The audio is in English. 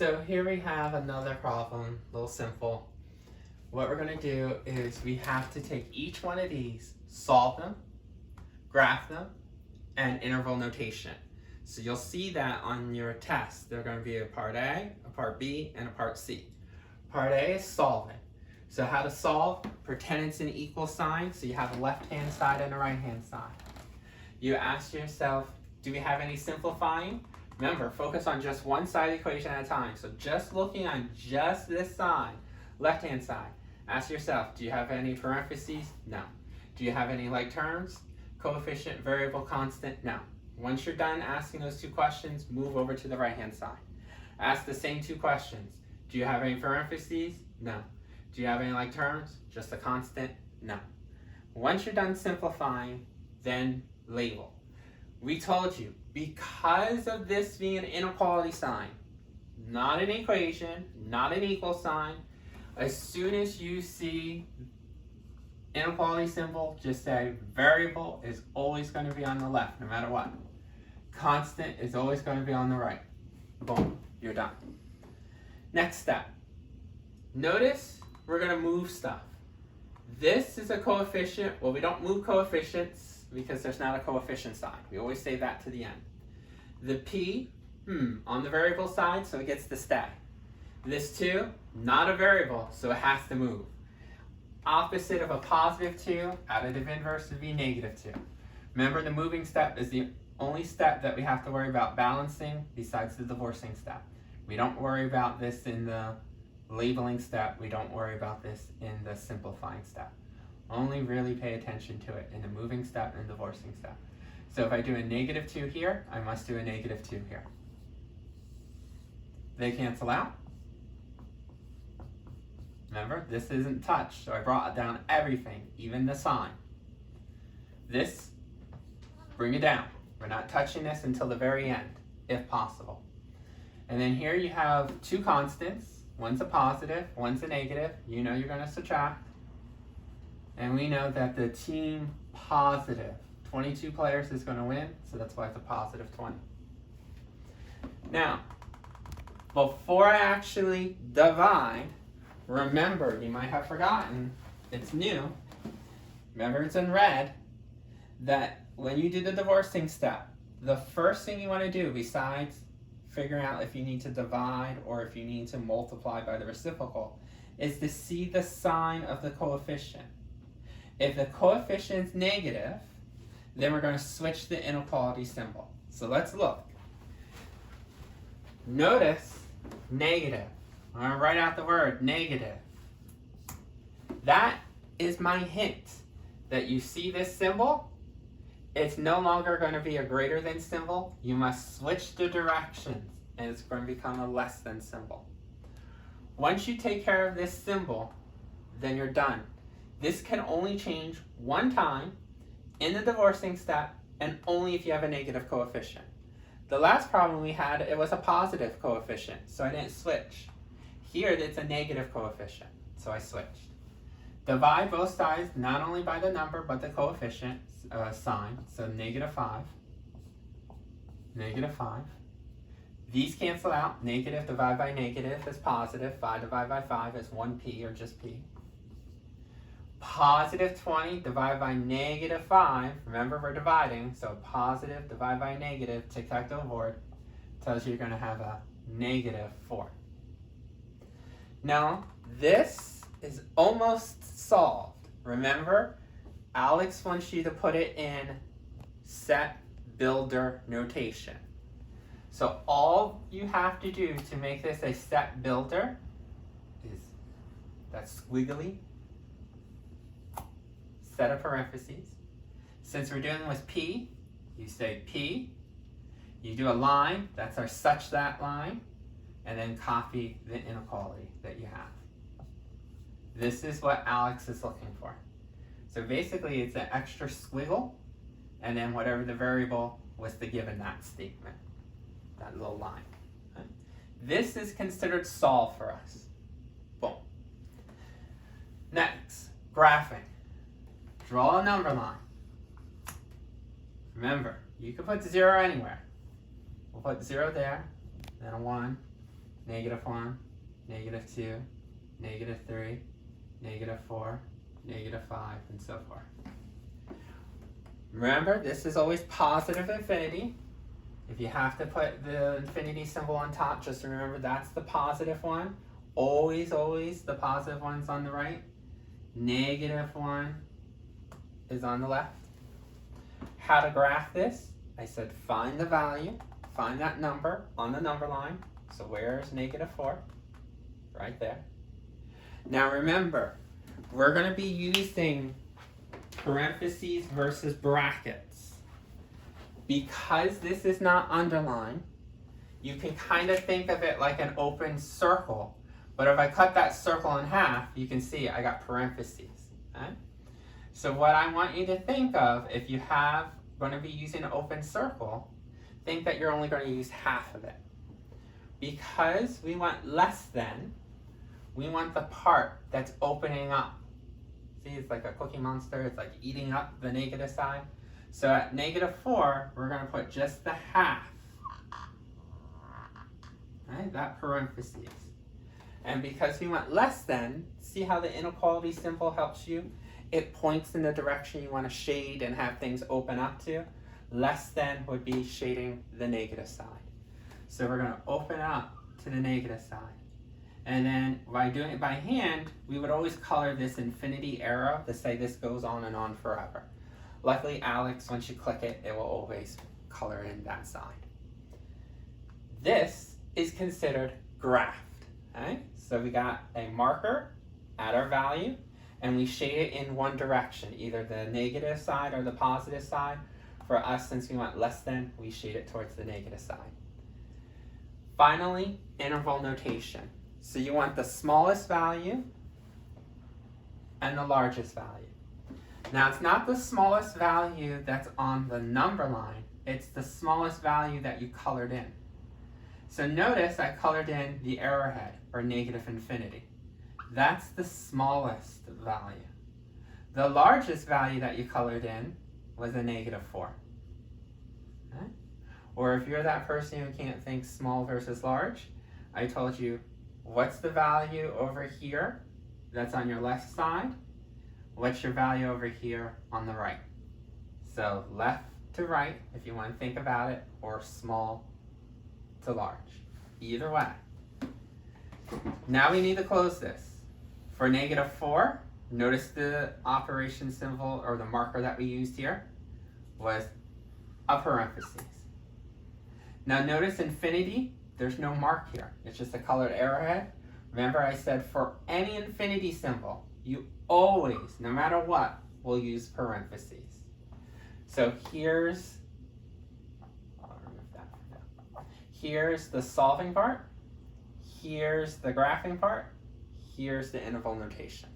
So here we have another problem, a little simple. What we're going to do is we have to take each one of these, solve them, graph them, and interval notation. So you'll see that on your test. They're going to be a part A, a part B, and a part C. Part A is solving. So how to solve? Pretend it's an equal sign, so you have a left-hand side and a right-hand side. You ask yourself, do we have any simplifying? Remember, focus on just one side of the equation at a time. So just looking on just this side, left-hand side, ask yourself, do you have any parentheses? No. Do you have any like terms? Coefficient, variable, constant? No. Once you're done asking those two questions, move over to the right-hand side. Ask the same two questions. Do you have any parentheses? No. Do you have any like terms? Just a constant? No. Once you're done simplifying, then label. We told you, because of this being an inequality sign, not an equation, not an equal sign, as soon as you see inequality symbol, just say variable is always going to be on the left, no matter what. Constant is always going to be on the right. Boom, you're done. Next step. Notice we're going to move stuff. This is a coefficient. Well, we don't move coefficients because there's not a coefficient sign. We always say that to the end. The P, on the variable side, so it gets to stay. This 2, not a variable, so it has to move. Opposite of a positive 2, additive inverse would be negative 2. Remember, the moving step is the only step that we have to worry about balancing besides the divorcing step. We don't worry about this in the labeling step. We don't worry about this in the simplifying step. Only really pay attention to it in the moving step and divorcing step. So if I do a negative 2 here, I must do a negative 2 here. They cancel out. Remember, this isn't touched, so I brought down everything, even the sign. This, bring it down. We're not touching this until the very end, if possible. And then here you have two constants. One's a positive, one's a negative. You know you're going to subtract. And we know that the team positive, 22 players, is going to win, so that's why it's a positive 20. Now, before I actually divide, remember, you might have forgotten, it's new, remember it's in red, that when you do the divorcing step, the first thing you want to do, besides figuring out if you need to divide or if you need to multiply by the reciprocal, is to see the sign of the coefficient. If the coefficient's negative, then we're going to switch the inequality symbol. So let's look. Notice negative. I'm going to write out the word negative. That is my hint that you see this symbol. It's no longer going to be a greater than symbol. You must switch the directions and it's going to become a less than symbol. Once you take care of this symbol, then you're done. This can only change one time in the divorcing step and only if you have a negative coefficient. The last problem we had, it was a positive coefficient, so I didn't switch. Here, it's a negative coefficient, so I switched. Divide both sides, not only by the number, but the coefficient sign, so negative 5, negative 5. These cancel out. Negative divided by negative is positive. 5 divided by 5 is 1p, or just p. Positive 20 divided by negative 5, remember we're dividing, so positive divided by negative, tic-tac-toe board, tells you you're going to have a negative 4. Now, this is almost solved. Remember, Alex wants you to put it in set builder notation. So all you have to do to make this a set builder is that squiggly set of parentheses. Since we're dealing with P, you say P, you do a line, that's our such that line, and then copy the inequality that you have. This is what Alex is looking for. So basically it's an extra squiggle, and then whatever the variable was to give in that statement, that little line. Okay? This is considered solved for us. Boom. Next, graphing. Draw a number line. Remember, you can put 0 anywhere. We'll put 0 there, then a 1, -1, -2, -3, -4, -5, and so forth. Remember, this is always positive infinity. If you have to put the infinity symbol on top, just remember that's the positive one. Always, always the positive one's on the right. -1 is on the left. How to graph this? I said find the value, find that number on the number line. So where's -4? Right there. Now remember, we're going to be using parentheses versus brackets. Because this is not underlined, you can kind of think of it like an open circle. But if I cut that circle in half, you can see I got parentheses. Okay? So what I want you to think of, if you have going to be using an open circle, think that you're only going to use half of it. Because we want less than, we want the part that's opening up. See, it's like a Cookie Monster, it's like eating up the negative side. So at -4, we're going to put just the half. Right, that parentheses. And because we want less than, see how the inequality symbol helps you? It points in the direction you want to shade and have things open up to. Less than would be shading the negative side. So we're going to open up to the negative side. And then by doing it by hand, we would always color this infinity arrow to say this goes on and on forever. Luckily, Alex, once you click it, it will always color in that side. This is considered graphed. Okay? So we got a marker at our value, and we shade it in one direction, either the negative side or the positive side. For us, since we want less than, we shade it towards the negative side. Finally, interval notation. So you want the smallest value and the largest value. Now it's not the smallest value that's on the number line, it's the smallest value that you colored in. So notice I colored in the arrowhead, or -infinity. That's the smallest value. The largest value that you colored in was a -4. Okay? Or if you're that person who can't think small versus large, I told you, what's the value over here that's on your left side? What's your value over here on the right? So left to right, if you want to think about it, or small to large. Either way. Now we need to close this. For -4, notice the operation symbol, or the marker that we used here, was a parentheses. Now notice infinity, there's no mark here. It's just a colored arrowhead. Remember I said for any infinity symbol, you always, no matter what, will use parentheses. So here's the solving part, here's the graphing part, here's the interval notation.